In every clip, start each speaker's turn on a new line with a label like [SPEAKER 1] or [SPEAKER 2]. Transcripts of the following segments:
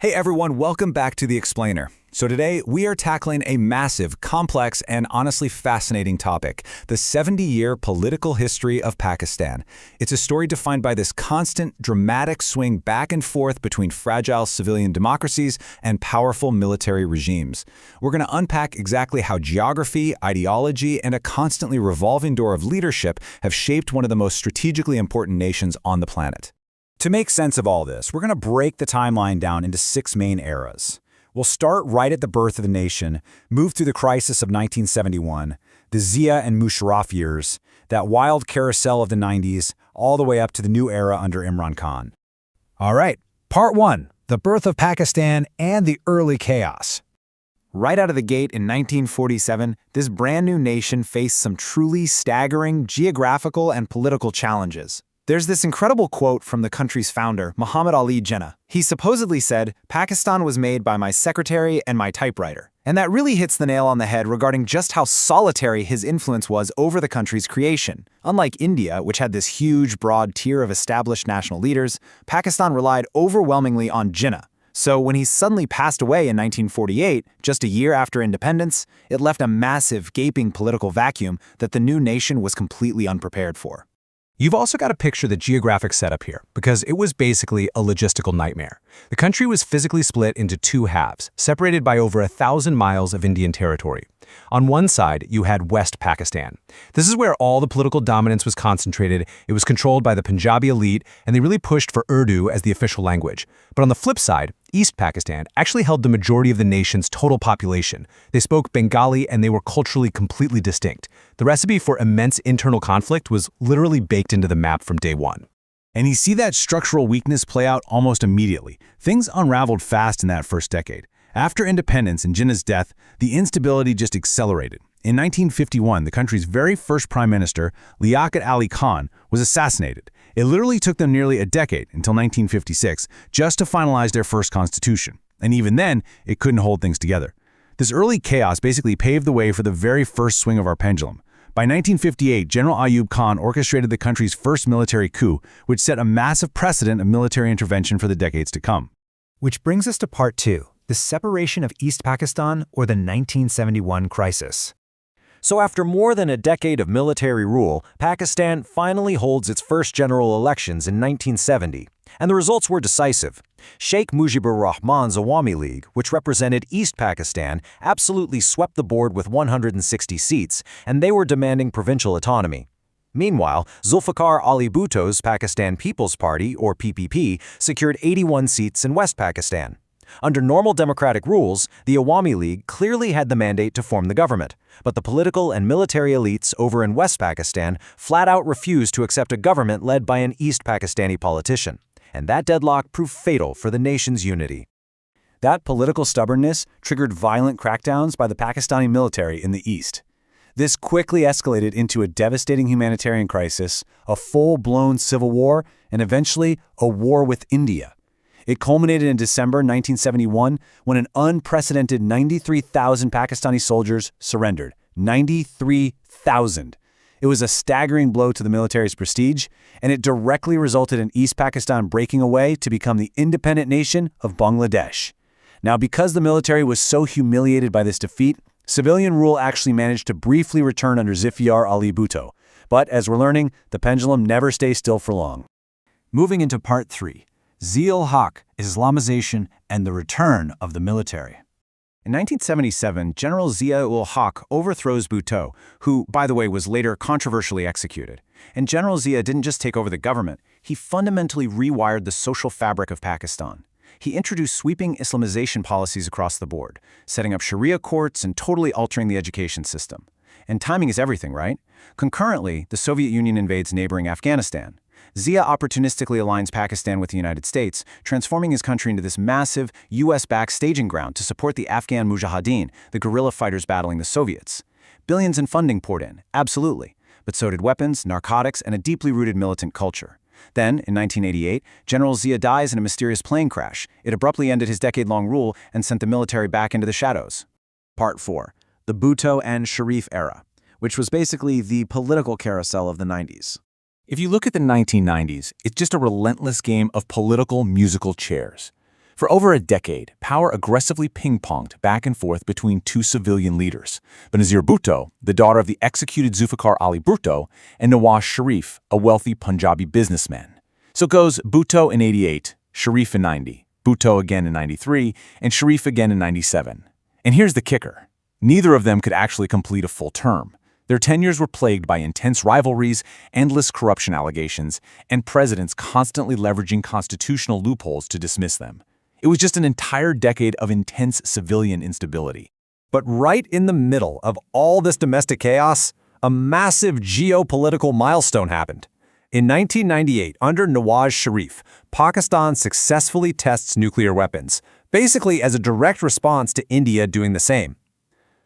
[SPEAKER 1] Hey everyone, welcome back to The Explainer. So today, we are tackling a massive, complex, and honestly fascinating topic, the 70-year political history of Pakistan. It's a story defined by this constant, dramatic swing back and forth between fragile civilian democracies and powerful military regimes. We're going to unpack exactly how geography, ideology, and a constantly revolving door of leadership have shaped one of the most strategically important nations on the planet.
[SPEAKER 2] To make sense of all this, we're going to break the timeline down into 6 main eras. We'll start right at the birth of the nation, move through the crisis of 1971, the Zia and Musharraf years, that wild carousel of the 90s, all the way up to the new era under Imran Khan. All right, Part 1, the birth of Pakistan and the early chaos. Right out of the gate in 1947, this brand new nation faced some truly staggering geographical and political challenges. There's this incredible quote from the country's founder, Muhammad Ali Jinnah. He supposedly said, "Pakistan was made by my secretary and my typewriter." And that really hits the nail on the head regarding just how solitary his influence was over the country's creation. Unlike India, which had this huge, broad tier of established national leaders, Pakistan relied overwhelmingly on Jinnah. So when he suddenly passed away in 1948, just a year after independence, it left a massive, gaping political vacuum that the new nation was completely unprepared for. You've also got to picture the geographic setup here, because it was basically a logistical nightmare. The country was physically split into 2 halves, separated by over 1,000 miles of Indian territory. On one side, you had West Pakistan. This is where all the political dominance was concentrated. It was controlled by the Punjabi elite, and they really pushed for Urdu as the official language. But on the flip side, East Pakistan actually held the majority of the nation's total population. They spoke Bengali, and they were culturally completely distinct. The recipe for immense internal conflict was literally baked into the map from day one.
[SPEAKER 3] And you see that structural weakness play out almost immediately. Things unraveled fast in that first decade. After independence and Jinnah's death, the instability just accelerated. In 1951, the country's very first prime minister, Liaquat Ali Khan, was assassinated. It literally took them nearly a decade, until 1956, just to finalize their first constitution. And even then, it couldn't hold things together. This early chaos basically paved the way for the very first swing of our pendulum. By 1958, General Ayub Khan orchestrated the country's first military coup, which set a massive precedent of military intervention for the decades to come.
[SPEAKER 2] Which brings us to Part 2, the separation of East Pakistan, or the 1971 crisis.
[SPEAKER 4] So after more than a decade of military rule, Pakistan finally holds its first general elections in 1970. And the results were decisive. Sheikh Mujibur Rahman's Awami League, which represented East Pakistan, absolutely swept the board with 160 seats, and they were demanding provincial autonomy. Meanwhile, Zulfikar Ali Bhutto's Pakistan People's Party, or PPP, secured 81 seats in West Pakistan. Under normal democratic rules, the Awami League clearly had the mandate to form the government, but the political and military elites over in West Pakistan flat out refused to accept a government led by an East Pakistani politician. And that deadlock proved fatal for the nation's unity.
[SPEAKER 3] That political stubbornness triggered violent crackdowns by the Pakistani military in the east. This quickly escalated into a devastating humanitarian crisis, a full-blown civil war, and eventually a war with India. It culminated in December 1971 when an unprecedented 93,000 Pakistani soldiers surrendered. 93,000. It was a staggering blow to the military's prestige, and it directly resulted in East Pakistan breaking away to become the independent nation of Bangladesh. Now, because the military was so humiliated by this defeat, civilian rule actually managed to briefly return under Zulfikar Ali Bhutto. But as we're learning, the pendulum never stays still for long. Moving into Part 3, Zia-ul-Haq, Islamization, and the return of the military. In 1977, General Zia-ul-Haq overthrows Bhutto, who, by the way, was later controversially executed. And General Zia didn't just take over the government, he fundamentally rewired the social fabric of Pakistan. He introduced sweeping Islamization policies across the board, setting up Sharia courts and totally altering the education system. And timing is everything, right? Concurrently, the Soviet Union invades neighboring Afghanistan. Zia opportunistically aligns Pakistan with the United States, transforming his country into this massive, US-backed staging ground to support the Afghan Mujahideen, the guerrilla fighters battling the Soviets. Billions in funding poured in, absolutely, but so did weapons, narcotics, and a deeply rooted militant culture. Then, in 1988, General Zia dies in a mysterious plane crash. It abruptly ended his decade-long rule and sent the military back into the shadows. Part 4. The Bhutto and Sharif era, which was basically the political carousel of the 90s.
[SPEAKER 1] If you look at the 1990s, it's just a relentless game of political musical chairs.
[SPEAKER 3] For over a decade, power aggressively ping-ponged back and forth between two civilian leaders, Benazir Bhutto, the daughter of the executed Zulfikar Ali Bhutto, and Nawaz Sharif, a wealthy Punjabi businessman. So it goes Bhutto in 88, Sharif in 90, Bhutto again in 93, and Sharif again in 97. And here's the kicker. Neither of them could actually complete a full term. Their tenures were plagued by intense rivalries, endless corruption allegations, and presidents constantly leveraging constitutional loopholes to dismiss them. It was just an entire decade of intense civilian instability.
[SPEAKER 2] But right in the middle of all this domestic chaos, a massive geopolitical milestone happened. In 1998, under Nawaz Sharif, Pakistan successfully tests nuclear weapons, basically as a direct response to India doing the same.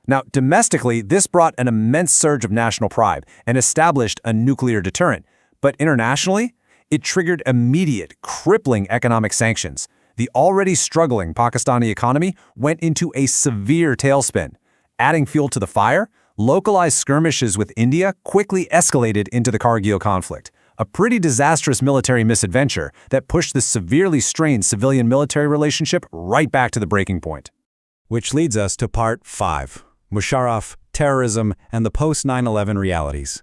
[SPEAKER 2] Now, domestically, this brought an immense surge of national pride and established a nuclear deterrent. But internationally, it triggered immediate, crippling economic sanctions. The already struggling Pakistani economy went into a severe tailspin. Adding fuel to the fire, localized skirmishes with India quickly escalated into the Kargil conflict, a pretty disastrous military misadventure that pushed the severely strained civilian-military relationship right back to the breaking point. Which leads us to Part 5. Musharraf, terrorism, and the post-9/11 realities.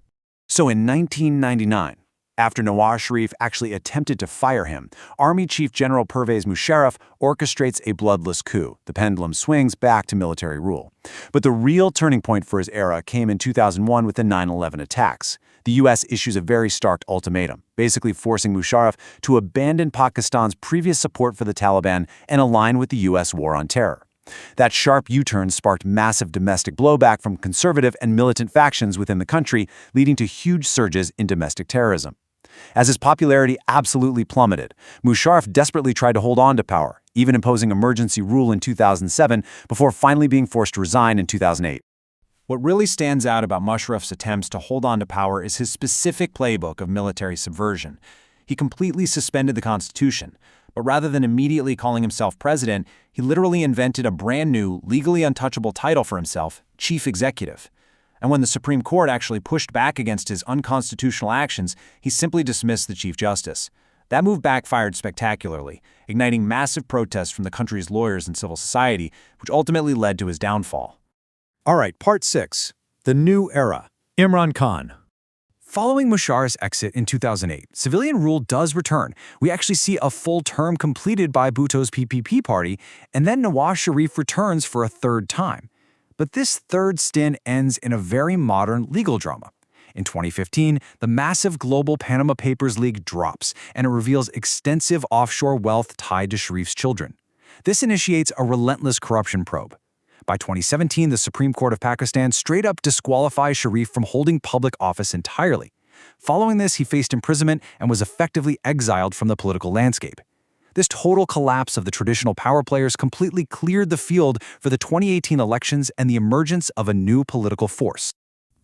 [SPEAKER 3] So in 1999, after Nawaz Sharif actually attempted to fire him, Army Chief General Pervez Musharraf orchestrates a bloodless coup. The pendulum swings back to military rule. But the real turning point for his era came in 2001 with the 9/11 attacks. The U.S. issues a very stark ultimatum, basically forcing Musharraf to abandon Pakistan's previous support for the Taliban and align with the U.S. war on terror. That sharp U-turn sparked massive domestic blowback from conservative and militant factions within the country, leading to huge surges in domestic terrorism. As his popularity absolutely plummeted, Musharraf desperately tried to hold on to power, even imposing emergency rule in 2007 before finally being forced to resign in 2008.
[SPEAKER 2] What really stands out about Musharraf's attempts to hold on to power is his specific playbook of military subversion. He completely suspended the Constitution, but rather than immediately calling himself president, he literally invented a brand new, legally untouchable title for himself, chief executive. And when the Supreme Court actually pushed back against his unconstitutional actions, he simply dismissed the Chief Justice. That move backfired spectacularly, igniting massive protests from the country's lawyers and civil society, which ultimately led to his downfall.
[SPEAKER 1] All right, Part 6. The New Era. Imran Khan. Following Musharraf's exit in 2008, civilian rule does return. We actually see a full term completed by Bhutto's PPP party, and then Nawaz Sharif returns for a third time. But this third stint ends in a very modern legal drama. In 2015, the massive global Panama Papers leak drops, and it reveals extensive offshore wealth tied to Sharif's children. This initiates a relentless corruption probe. By 2017, the Supreme Court of Pakistan straight up disqualifies Sharif from holding public office entirely. Following this, he faced imprisonment and was effectively exiled from the political landscape. This total collapse of the traditional power players completely cleared the field for the 2018 elections and the emergence of a new political force.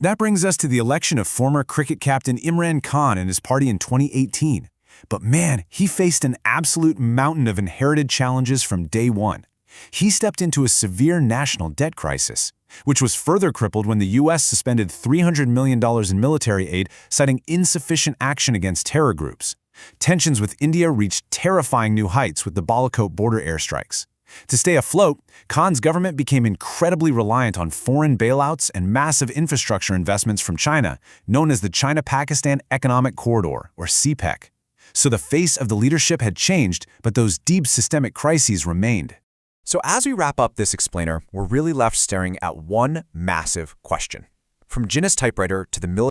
[SPEAKER 1] That brings us to the election of former cricket captain Imran Khan and his party in 2018. But man, he faced an absolute mountain of inherited challenges from day one. He stepped into a severe national debt crisis, which was further crippled when the U.S. suspended $300 million in military aid, citing insufficient action against terror groups. Tensions with India reached terrifying new heights with the Balakot border airstrikes. To stay afloat, Khan's government became incredibly reliant on foreign bailouts and massive infrastructure investments from China, known as the China-Pakistan Economic Corridor, or CPEC. So the face of the leadership had changed, but those deep systemic crises remained. So as we wrap up this explainer, we're really left staring at one massive question. From Jinnah's typewriter to the military